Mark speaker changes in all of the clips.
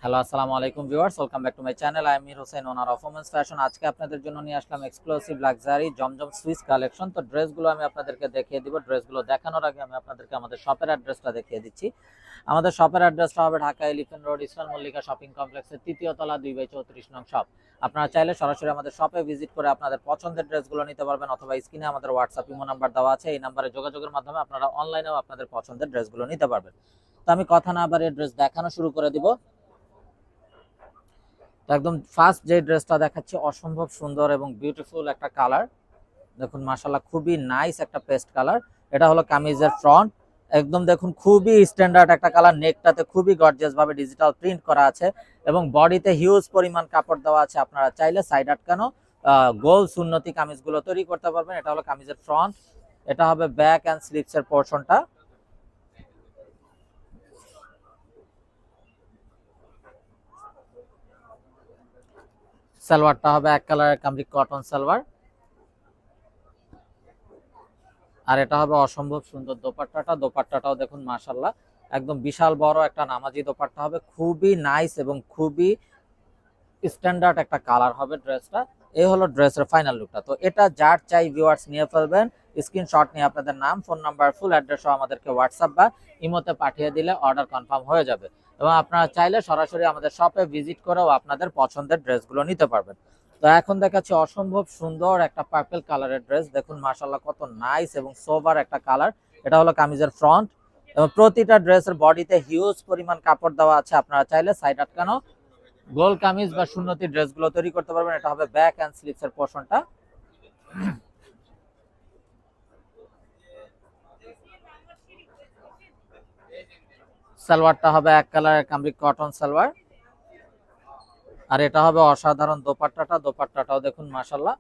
Speaker 1: Hello, আসসালামু আলাইকুম viewers, welcome back to my channel. I am Mir Hossain, owner of women's fashion. আজকে আপনাদের জন্য নিয়ে আসলাম এক্সক্লুসিভ লাক্সারি জমজম সুইস কালেকশন। তো ড্রেসগুলো আমি আপনাদেরকে দেখিয়ে দিব। ড্রেসগুলো দেখানোর আগে আমি আপনাদেরকে আমাদের শপের অ্যাড্রেসটা দেখিয়ে দিচ্ছি। আমাদের শপের অ্যাড্রেসটা হবে Dhaka elephant road, eastern Mallika shopping কমপ্লেক্সের তৃতীয় তলা 2/34 নং শপ। আপনারা চাইলে সরাসরি আমাদের শপে ভিজিট করে আপনাদের পছন্দের ড্রেসগুলো নিতে পারবেন, অথবা স্ক্রিনে আমাদের হোয়াটসঅ্যাপ ইমো নাম্বার দেওয়া আছে। এই নাম্বারে যোগাযোগের মাধ্যমে আপনারা অনলাইনেও আপনাদের পছন্দের ড্রেসগুলো নিতে পারবেন। তো আমি কথা না বাড়িয়ে ড্রেস দেখানো শুরু করে দিব। একদম ফার্স্ট যে ড্রেসটা দেখাচ্ছি অসম্ভব সুন্দর এবং বিউটিফুল একটা কালার। দেখুন মাশাআল্লাহ, খুবই নাইস একটা পেস্ট কালার। এটা হলো কামিজের ফ্রন্ট। একদম দেখুন খুবই স্ট্যান্ডার্ড একটা কালার। নেকটাতে খুবই গর্জিয়াস ভাবে ডিজিটাল প্রিন্ট করা আছে এবং বডিতে হিউজ পরিমাণ কাপড় দেওয়া আছে। আপনারা চাইলে সাইড আটকানো গোল সুন্নতি কামিজগুলো তৈরি করতে পারবেন। এটা হলো কামিজের ফ্রন্ট। এটা হবে ব্যাক অ্যান্ড স্লিভসের পোর্শনটা। সালোয়ারটা হবে এক কালারের কামরিক কটন সালোয়ার। আর এটা হবে অসম্ভব সুন্দর দোপাট্টাটা। দোপাট্টাটাও দেখুন মাশাআল্লাহ, একদম বিশাল বড় একটা নামাজি দোপাট্টা হবে। খুবই নাইস এবং খুবই স্ট্যান্ডার্ড একটা কালার হবে ড্রেসটা। এই হলো ড্রেসের ফাইনাল লুকটা। তো এটা যার চাই ভিউয়ার্স নিয়ে ফেলবেন। স্ক্রিনশট নিয়ে আপনাদের নাম, ফোন নাম্বার, ফুল অ্যাড্রেস সহ আমাদেরকে হোয়াটসঅ্যাপ বা ইমোতে পাঠিয়ে দিলে অর্ডার কনফার্ম হয়ে যাবে। এবং আপনারা চাইলে সরাসরি আমাদের শপে ভিজিট করেও আপনাদের পছন্দের ড্রেসগুলো নিতে পারবেন। তো এখন দেখাচ্ছি অসম্ভব সুন্দর একটা পার্পল কালারের ড্রেস। দেখুন মাশাআল্লাহ কত নাইস এবং সোবার একটা কালার। এটা হলো কামিজের ফ্রন্ট এবং প্রতিটা ড্রেসের বডিতে হিউজ পরিমাণ কাপড় দেওয়া আছে। আপনারা চাইলে সাইড আটকানো গোল কামিজ বা সুন্নতি ড্রেসগুলো তৈরি করতে পারবেন। এটা হবে ব্যাক এন্ড স্লিভস এর পোরশনটা। সালোয়ারটা হবে এক কালারের কামরিক কটন সালোয়ার। আর এটা হবে অসাধারণ দোপাট্টাটা। দোপাট্টাটাও দেখুন মাশাআল্লাহ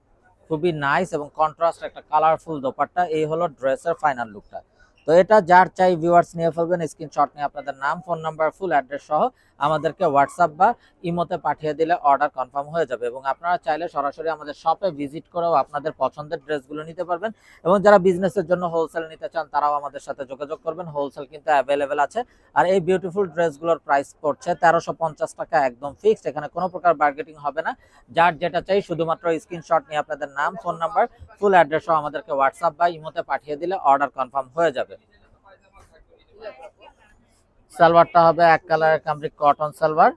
Speaker 1: খুবই নাইস এবং কন্ট্রাস্ট একটা কালারফুল দোপাট্টা। এই হলো ড্রেসের ফাইনাল লুকটা। তো এটা যার চাই ভিউয়ার্স নিয়ে ফেলবেন। স্ক্রিনশট নিয়ে আপনাদের নাম, ফোন নাম্বার, ফুল অ্যাড্রেস সহ আমাদেরকে হোয়াটসঅ্যাপ বা ইমোতে পাঠিয়ে দিলে অর্ডার কনফার্ম হয়ে যাবে। এবং আপনারা চাইলে সরাসরি আমাদের শপে ভিজিট করেও আপনাদের পছন্দের ড্রেসগুলো নিতে পারবেন। এবং যারা বিজনেসের জন্য হোলসেল নিতে চান তারাও আমাদের সাথে যোগাযোগ করবেন। হোলসেল কিন্তু অ্যাভেলেবেল আছে। আর এই বিউটিফুল ড্রেসগুলোর প্রাইস পড়ছে 1350 টাকা, একদম ফিক্সড। এখানে কোনো প্রকার বার্গেটিং হবে না। যার যেটা চাই শুধুমাত্র স্ক্রিনশট নিয়ে আপনাদের নাম, ফোন নাম্বার, ফুল অ্যাড্রেস সহ আমাদেরকে হোয়াটসঅ্যাপ বা ইমোতে পাঠিয়ে দিলে অর্ডার কনফার্ম হয়ে যাবে। সালোয়ারটা হবে এক কালারের কামরিক কটন সালোয়ার।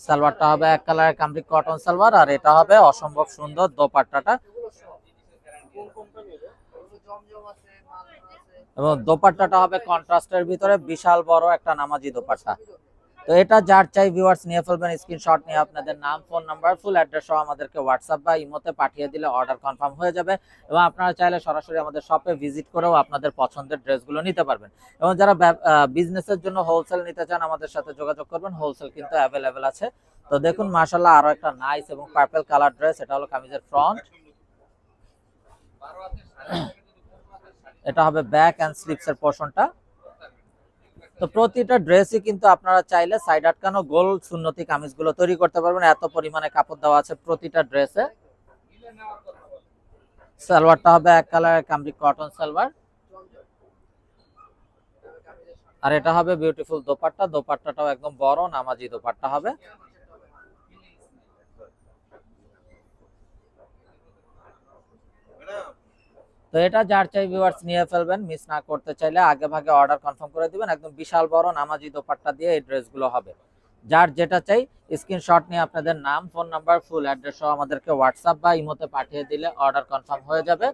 Speaker 1: সালোয়ারটা হবে এক কালারের কামরিক কটন সালোয়ার। আর এটা হবে অসম্ভব সুন্দর দোপাট্টাটা। এবং দোপাট্টাটা হবে কন্ট্রাস্টের ভিতরে বিশাল বড় একটা নামাজি দোপাট্টা। তো এটা যার চাই ভিউয়ার্স নিয়ে ফেলবেন। স্ক্রিনশট নিয়ে আপনাদের নাম, ফোন নাম্বার, ফুল অ্যাড্রেস সহ আমাদেরকে হোয়াটসঅ্যাপ বা ইমোতে পাঠিয়ে দিলে অর্ডার কনফার্ম হয়ে যাবে। এবং আপনারা চাইলে সরাসরি আমাদের শপে ভিজিট করেও আপনাদের পছন্দের ড্রেসগুলো নিতে পারবেন। এবং যারা বিজনেসের জন্য হোলসেল নিতে চান আমাদের সাথে যোগাযোগ করবেন। হোলসেল কিন্তু অ্যাভেলেবেল আছে। তো দেখুন মাশাআল্লাহ আরো একটা নাইস এবং পার্পল কালার ড্রেস। এটা হলো কামিজের ফ্রন্ট। এটা হবে ব্যাক এন্ড স্লিভস এর পোরশনটা। তো প্রতিটা ড্রেসই কিন্তু আপনারা চাইলে সাইড আটকানো গোল সুন্নতি কামিজগুলো তৈরি করতে পারবেন। এত পরিমাণে কাপড় দেওয়া আছে প্রতিটা ড্রেসে। সালোয়ারটা হবে এক কালারের কামরিক কটন সালোয়ার। আর এটা হবে বিউটিফুল দোপাট্টা। দোপাট্টাটাও একদম বড় নামাজি দোপাট্টা হবে। তো এটা যার চাই ভিউয়ার্স নিয়ে ফেলবেন। মিস না করতে চাইলে আগে ভাগে অর্ডার কনফার্ম করে দিবেন। একদম বিশাল বড় নামাজি দোপাট্টা দিয়ে এই ড্রেসগুলো হবে। যার যেটা চাই স্ক্রিনশট নিয়ে আপনাদের নাম, ফোন নাম্বার, ফুল অ্যাড্রেস সহ আমাদেরকে হোয়াটসঅ্যাপ বা ইমোতে পাঠিয়ে দিলে অর্ডার কনফার্ম হয়ে যাবে।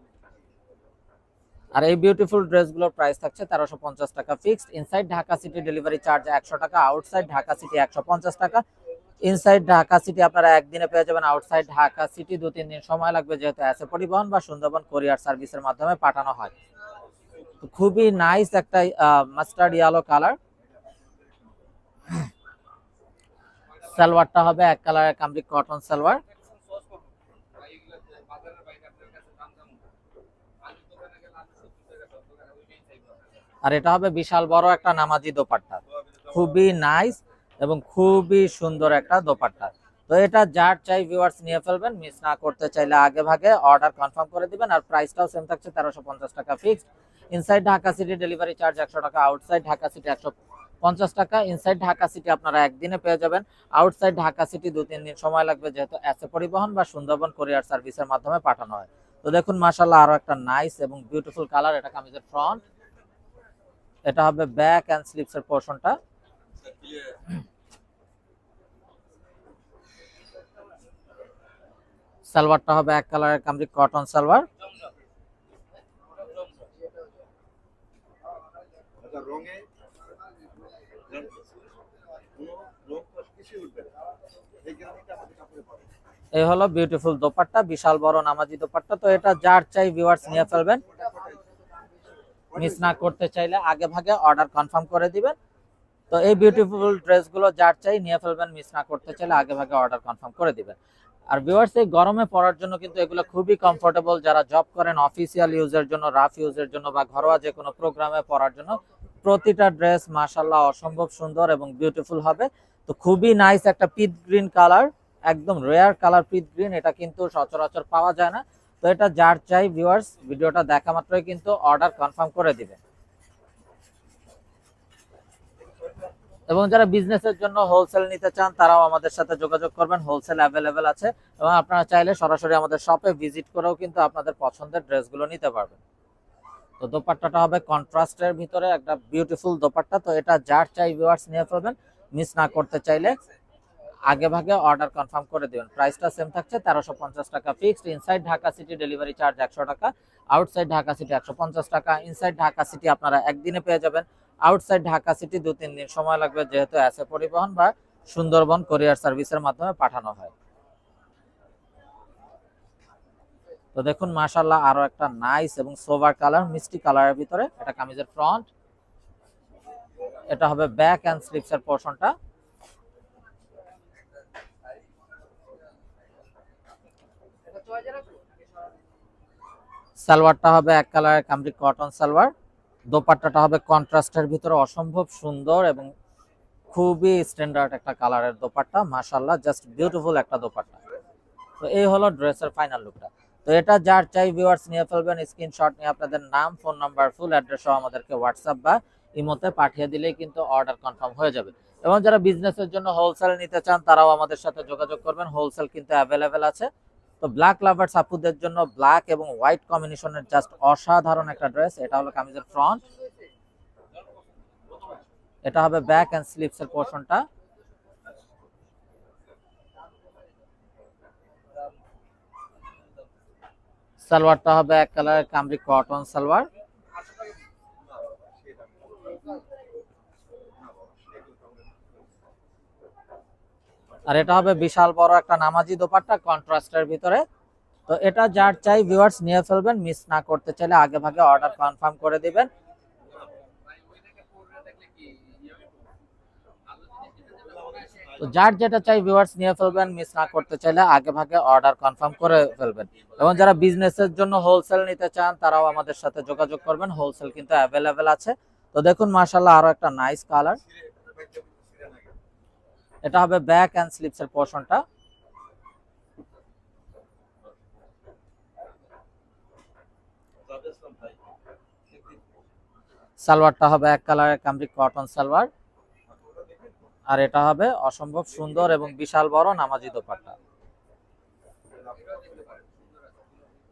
Speaker 1: আর এই বিউটিফুল ড্রেসগুলোর প্রাইস থাকছে 1350 টাকা fixed. Inside Dhaka city delivery charge 100 টাকা, আউটসাইড ঢাকা সিটি 150 টাকা। ইনসাইড ঢাকা সিটি আপনারা একদিনে পেয়ে যাবেন। আউটসাইড ঢাকা সিটি 2-3 দিন সময় লাগবে, যেহেতু এসে পরিবহন বা সুন্দরবন কোরিয়ার সার্ভিসের মাধ্যমে পাঠানো হয়। তো খুবই নাইস একটা মাস্টার্ড ইয়েলো কালার। সালোয়ারটা হবে এক কালারের কামরিক কটন সালোয়ার। আর এটা হবে বিশাল বড় একটা নামাজি দোপাট্টা। খুবই নাইস এবং খুবই সুন্দর একটা দোপাট্টা। তো এটা যার চাই ভিউয়ার্স নিয়ে ফেলবেন। মিস না করতে চাইলে আগে ভাগে অর্ডার কনফার্ম করে দিবেন। আর প্রাইসটাও সেম থাকছে 1350 টাকা fixed. Inside Dhaka city delivery charge 100 টাকা, আউটসাইড ঢাকা সিটি টাকা। ইনসাইড ঢাকা সিটি আপনারা একদিনে পেয়ে যাবেন, আউটসাইড ঢাকা সিটি 2-3 দিন সময় লাগবে, যেহেতু এসএ পরিবহন বা সুন্দরবন কোরিয়ার সার্ভিসের মাধ্যমে পাঠানো হয়। তো দেখুন মাশাআল্লাহ আরো একটা নাইস এবং বিউটিফুল কালার। এটা কামিজের ফ্রন্ট, এটা হবে ব্যাক এন্ড স্লিপস এর পোরশনটা। সালোয়ারটা হবে এক কালারের কামরি কটন সালোয়ার। এই হলো বিউটিফুল দোপাট্টা, বিশাল বড় নামাজি দোপাট্টা। তো এটা যার চাই ভিউয়ার্স নিয়ে ফেলবেন, মিস না করতে চাইলে আগে ভাগে অর্ডার কনফার্ম করে দিবেন। তো এই বিউটিফুল ড্রেসগুলো যার চাই নিয়ে ফেলবেন, মিস না করতে চাইলে আগে ভাগে অর্ডার কনফার্ম করে দিবেন। আর ভিউয়ার্স এই গরমে পরার জন্য কিন্তু এগুলো খুবই কমফোর্টেবল, যারা জব করেন অফিসিয়াল ইউজের জন্য, রাফ ইউজের জন্য বা ঘরোয়া যে কোনো প্রোগ্রামে পরার জন্য প্রতিটা ড্রেস মাশাআল্লাহ অসম্ভব সুন্দর এবং বিউটিফুল হবে। তো খুবই নাইস একটা পিট গ্রিন কালার, একদম রেয়ার কালার পিট গ্রিন, এটা কিন্তু সচরাচর পাওয়া যায় না। তো এটা যার চাই ভিউয়ার্স ভিডিওটা দেখা মাত্রই কিন্তু অর্ডার কনফার্ম করে দিবেন। এবং যারা বিজনেসের জন্য হোলসেল নিতে চান তারাও আমাদের সাথে যোগাযোগ করবেন, হোলসেল অ্যাভেলেবেল আছে। এবং আপনারা চাইলে সরাসরি আমাদের শপে ভিজিট করেও কিন্তু আপনাদের পছন্দের ড্রেসগুলো নিতে পারবেন। তো দোপাট্টাটা হবে কন্ট্রাস্টের ভিতরে একটা বিউটিফুল দোপাট্টা। তো এটা যার চাই ভিউয়ার্স নিয়ে ফেলবেন, মিস না করতে চাইলে আগে ভাগে অর্ডার কনফার্ম করে দিবেন। প্রাইসটা সেম থাকছে 1350 টাকা fixed. Inside Dhaka city delivery charge 100 টাকা, আউটসাইড ঢাকা সিটি 150 টাকা। ইনসাইড ঢাকা সিটি আপনারা একদিনে পেয়ে যাবেন, আউটসাইড ঢাকা সিটি 2-3 দিন সময় লাগবে, যেহেতু এসএ পরিবহন বা সুন্দরবন কোরিয়ার সার্ভিসের মাধ্যমে পাঠানো হয়। তো দেখুন মাশাআল্লাহ আরো একটা নাইস এবং সোভার কালার, মিষ্টি কালারের ভিতরে। এটা কামিজের ফ্রন্ট, এটা হবে ব্যাক এন্ড স্লিপস এর পোরশনটা। সালোয়ারটা হবে এক কালারের কামরি কটন সালোয়ার। দোপাট্টাটা হবে কন্ট্রাস্টের ভিতরে, অসম্ভব সুন্দর এবং খুবই স্ট্যান্ডার্ড একটা কালারের দোপাট্টা। মাশাআল্লাহ জাস্ট বিউটিফুল একটা দোপাট্টা। তো এই হলো ড্রেসের ফাইনাল লুকটা। তো এটা যার চাই ভিউয়ার্স নিয়ে ফেলবেন, স্ক্রিনশট নিয়ে আপনাদের নাম, ফোন নাম্বার, ফুল অ্যাড্রেস সহ আমাদেরকে হোয়াটসঅ্যাপ বা ইমোতে পাঠিয়ে দিলেই কিন্তু অর্ডার কনফার্ম হয়ে যাবে। এবং যারা বিজনেসের জন্য হোলসেল নিতে চান তারাও আমাদের সাথে যোগাযোগ করবেন, হোলসেল কিন্তু অ্যাভেলেবেল আছে। তো ব্ল্যাক লাভার্স আপুদের জন্য ব্ল্যাক এবং হোয়াইট কম্বিনেশনের জাস্ট অসাধারণ একটা ড্রেস। এটা হলো কামিজের ফ্রন্ট, এটা হবে ব্যাক এন্ড স্লিপস এর পোরশনটা। সালোয়ারটা হবে এক কালারের কামরি কটন সালোয়ার। আর এটা হবে বিশাল বড় একটা নামাজি দোপাট্টা কন্ট্রাস্টের ভিতরে। তো এটা যার চাই ভিউয়ার্স নিয়ে ফেলবেন, মিস না করতে চাইলে আগে ভাগে অর্ডার কনফার্ম করে দিবেন। তো যার যেটা চাই ভিউয়ার্স নিয়ে ফেলবেন, মিস না করতে চাইলে আগে ভাগে অর্ডার কনফার্ম করে ফেলবেন। এবং যারা বিজনেসের জন্য হোলসেল নিতে চান তারাও আমাদের সাথে যোগাযোগ করবেন, হোলসেল কিন্তু অ্যাভেলেবেল আছে। তো দেখুন মাশাআল্লাহ আরো একটা নাইস কালার। এটা হবে ব্যাক এন্ড স্লিপস এর পোরশনটা। সালোয়ারটা হবে এক কালারের কামরি কটন সালোয়ার। আর এটা হবে অসম্ভব সুন্দর এবং বিশাল বড় নামাজি দোপাট্টা,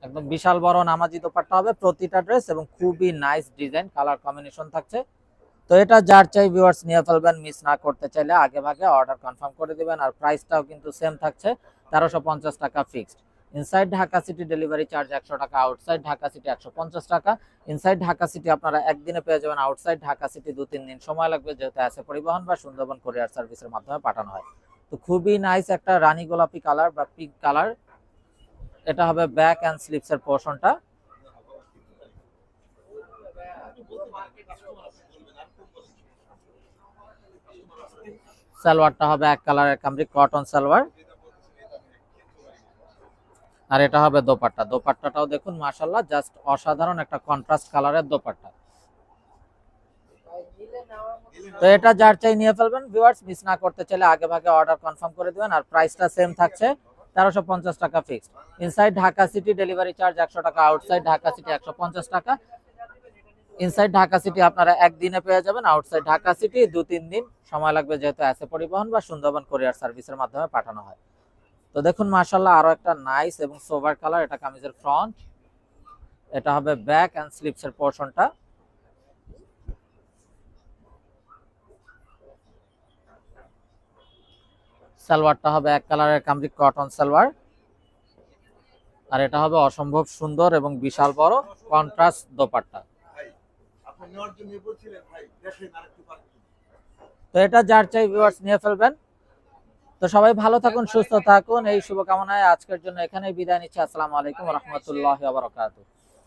Speaker 1: একদম বিশাল বড় নামাজি দোপাট্টা হবে প্রতিটা ড্রেস এবং খুবই নাইস ডিজাইন কালার কম্বিনেশন থাকছে। তো এটা যার চাই ভিউয়ার্স নিয়ে ফেলবেন, মিস না করতে চাইলে আগে ভাগে অর্ডার কনফার্ম করে দিবেন। আর প্রাইসটাও কিন্তু সেম থাকছে 1350 টাকা fixed. Inside Dhaka city delivery charge 100 টাকা, আউটসাইড ঢাকা সিটি 150 টাকা। ইনসাইড ঢাকা সিটি আপনারা একদিনে পেয়ে যাবেন, আউটসাইড ঢাকা সিটি 2-3 দিন সময় লাগবে, যেহেতু এসএ পরিবহন বা সুন্দরবন কোরিয়ার সার্ভিসের মাধ্যমে পাঠানো হয়। তো খুবই নাইস একটা রানী গোলাপি কালার বা পিঙ্ক কালার। এটা হবে ব্যাক এন্ড স্লিপস এর পোরশনটা। সালোয়ারটা হবে এক কালারের কামরি কটন সালোয়ার। আর এটা হবে দোপাট্টা, দোপাট্টাটাও দেখুন মাশাআল্লাহ জাস্ট অসাধারণ একটা কন্ট্রাস্ট কালারের দোপাট্টা। তো এটা যার চাই নিয়ে ফেলবেন ভিউয়ার্স, মিস না করতে চাইলে আগে ভাগে অর্ডার কনফার্ম করে দিবেন। আর প্রাইসটা সেম থাকছে 1350 টাকা fixed. Inside Dhaka city delivery charge 100 টাকা, আউটসাইড ঢাকা সিটি 150 টাকা। ইনসাইড ঢাকা সিটি আপনারা একদিনে পেয়ে যাবেন, আউটসাইড ঢাকা সিটি 2-3 দিন সময় লাগবে, যেহেতু এসএ পরিবহন বা সুন্দরবন কুরিয়ার সার্ভিসের মাধ্যমে পাঠানো হয়। তো দেখুন মাশাআল্লাহ আরো একটা নাইস এবং সোবার কালার, এটা কামিজের ফ্রন্ট, এটা হবে ব্যাক এন্ড স্লিপস এর পোরশনটা। সালোয়ারটা হবে এক কালারের কামরিক কটন সালোয়ার, আর এটা হবে অসম্ভব সুন্দর এবং বিশাল বড় কন্ট্রাস্ট দোপাট্টা। তো এটা যার চাই ভিউয়ার্স নিয়ে ফেলবেন। তো সবাই ভালো থাকুন, সুস্থ থাকুন, এই শুভকামনায় আজকের জন্য এখানেই বিদায় নিচ্ছি। আসসালামু আলাইকুম ওয়া রাহমাতুল্লাহি ওয়া বারাকাতুহু।